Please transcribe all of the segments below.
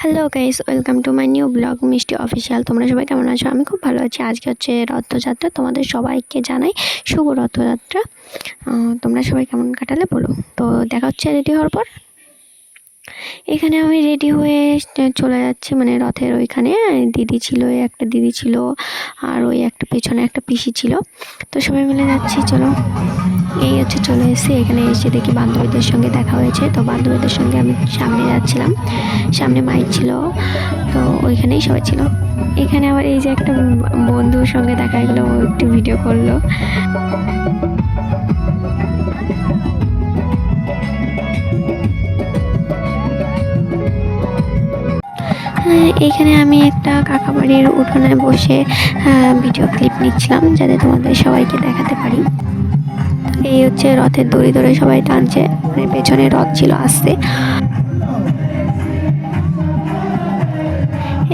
Hello guys, welcome to my new blog মিষ্টি official. তোমরা সবাই কেমন আছো? আমি খুব ভালো আছি। আজকে হচ্ছে রথযাত্রা, তোমাদের সবাইকে জানাই শুভ রথযাত্রা। তোমরা সবাই কেমন কাটালে বলো। তো দেখা হচ্ছে রেডি হওয়ার পর। এখানে আমি রেডি হয়ে চলে যাচ্ছি, মানে রথের ওইখানে দিদি ছিল, একটা দিদি ছিল আর ওই একটা পেছনে একটা পিসি ছিল। তো সবাই মিলে যাচ্ছি, চলো। এই হচ্ছে চলে এসেছি। এখানে এসে দেখি বান্ধবীদের সঙ্গে দেখা হয়েছে, তো বান্ধবীদের সঙ্গে আমি সামনে যাচ্ছিলাম। সামনে মাইক ছিল, তো ওইখানেই সবাই ছিল। এখানে আবার এই যে একটা বন্ধুর সঙ্গে দেখা গেলো, ও একটু ভিডিও করলো। এখানে আমি একটা কাকা বাড়ির উঠোনে বসে ভিডিও ক্লিপ নিচ্ছিলাম, যাতে তোমাদের সবাইকে দেখাতে পারি। এই হচ্ছে রথের দড়ি ধরে সবাই টানছে, মানে পেছনে রথ ছিল আসতে।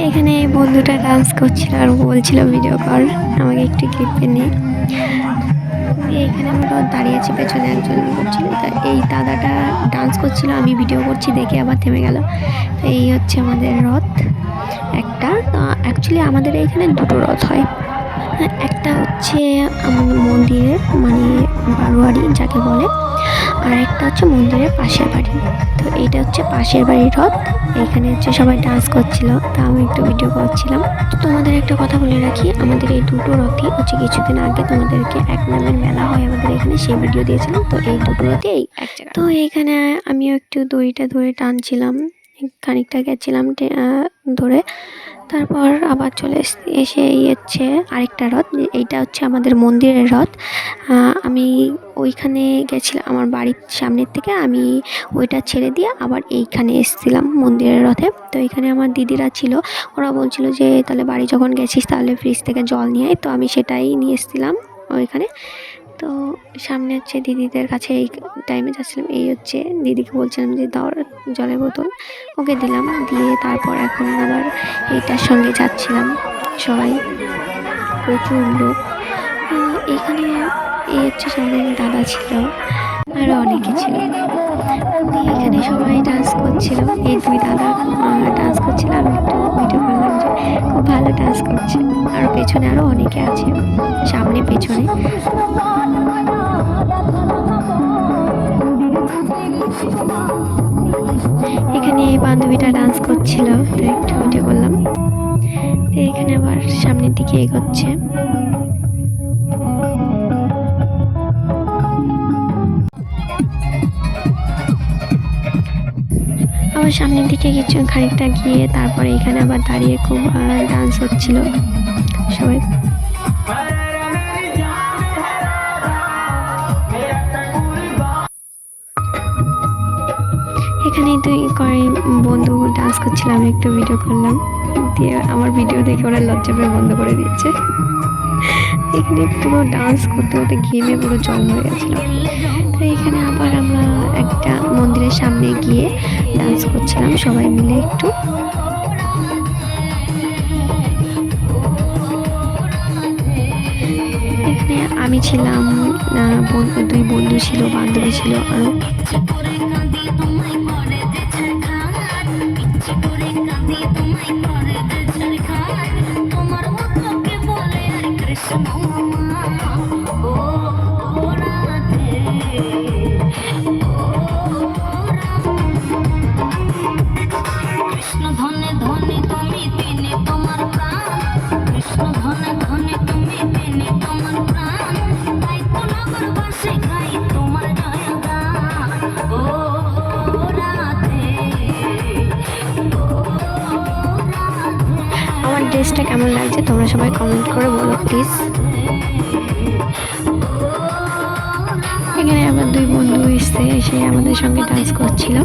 এখানে বন্ধুটা ডান্স করছিল আর বলছিল ভিডিও কর, আমাকে একটু ক্লিপ নিয়ে। এইখানে আমরা রথ দাঁড়িয়ে আছি, পেছনে একজন করছিল, তা এই দাদাটা ডান্স করছিল, আমি ভিডিও করছি দেখে আবার থেমে গেল। তো এই হচ্ছে আমাদের রথ একটা। অ্যাকচুয়ালি আমাদের এইখানে দুটো রথ হয়। একটা হচ্ছে আমাদের মন্দিরের, মানে বারোয়ারি যাকে বলে, আর একটা হচ্ছে মন্দিরের পাশের বাড়ি। তো এইটা হচ্ছে পাশের বাড়ির রথ। এইখানে হচ্ছে সবাই ডান্স করছিল, তা আমি একটু ভিডিও করছিলাম। তো তোমাদের একটা কথা বলে রাখি, আমাদের এই দুটো রথই হচ্ছে কিছুদিন আগে তোমাদেরকে এক নামের মেলা হয় আমাদের এখানে, সেই ভিডিও দিয়েছিলাম। তো এই দুটো রথই এই এক জায়গায়। তো এইখানে আমিও একটু দড়িটা ধরে টানছিলাম, খানিকটা গেছিলাম ধরে। তারপর আবার চলে এসে এই হচ্ছে আরেকটা রথ। এইটা হচ্ছে আমাদের মন্দিরের রথ। আমি ওইখানে গেছিলাম আমার বাড়ির সামনের থেকে, আমি ওইটা ছেড়ে দিয়ে আবার এইখানে এসেছিলাম মন্দিরের রথে। তো এখানে আমার দিদিরা ছিল, ওরা বলছিল যে তাহলে বাড়ি যখন গেছিস তাহলে ফ্রিজ থেকে জল নিয়ে আয়। তো আমি সেটাই নিয়ে এসেছিলাম ওইখানে। তো সামনে হচ্ছে দিদিদের কাছে এই টাইমে যাচ্ছিলাম। এই হচ্ছে দিদিকে বলছিলাম যে দাও জলের বোতল, ওকে দিলাম, দিয়ে তারপর এখন আবার এইটার সঙ্গে যাচ্ছিলাম সবাই, প্রচুর লোক। এখানে এই হচ্ছে সামনে দাদা ছিল, আরও অনেকে ছিল। এখানে সবাই ডান্স করছিল, এই দুই দাদা ডান্স করছিল, আমি একটু ভিডিও করলাম যে খুব ভালো ডান্স করছে। আর পেছনে আরও অনেকে আছে, সামনে পেছনে। এখানে এই বান্ধবীটা ডান্স করছিল, তো একটু ভিডিও করলাম। তো এখানে আবার সামনের দিকে এগোচ্ছে। আবার সামনের দিকে কিছু খানিকটা গিয়ে তারপরে এখানে আবার দাঁড়িয়ে খুব ডান্স হচ্ছিল সবাই। এখানে দুই করে বন্ধু ডান্স করছিল, আমি একটু ভিডিও করলাম, দিয়ে আমার ভিডিও দেখে ওরা লজ্জা পেয়ে বন্ধ করে দিয়েছে। এখানে পুরো ডান্স করতে করতে ঘেমে পুরো জল হয়ে গেছিল। তো এখানে আবার আমরা একটা মন্দিরের সামনে গিয়ে ডান্স করছিলাম সবাই মিলে একটু। এখানে আমি ছিলাম, দুই বন্ধু ছিল, বান্ধবী ছিল আরও। আমার ড্রেসটা কেমন লাগছে তোমরা সবাই কমেন্ট করে বলো প্লিজ। এখানে আমার দুই বন্ধু এসে আমাদের সঙ্গে ডান্স করছিল।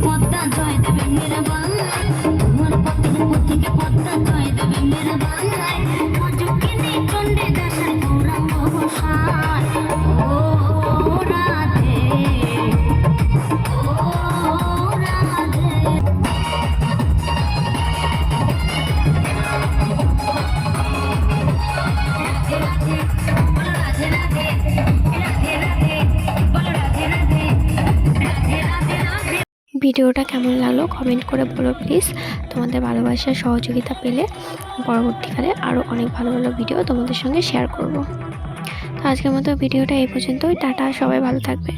ভিডিওটা কেমন লাগলো কমেন্ট করে বলো প্লিজ। তোমাদের ভালোবাসার সহযোগিতা পেলে পরবর্তীকালে আরও অনেক ভালো ভালো ভিডিও তোমাদের সঙ্গে শেয়ার করব। তো আজকের মতো ভিডিওটা এই পর্যন্তই। টাটা, সবাই ভালো থাকবে।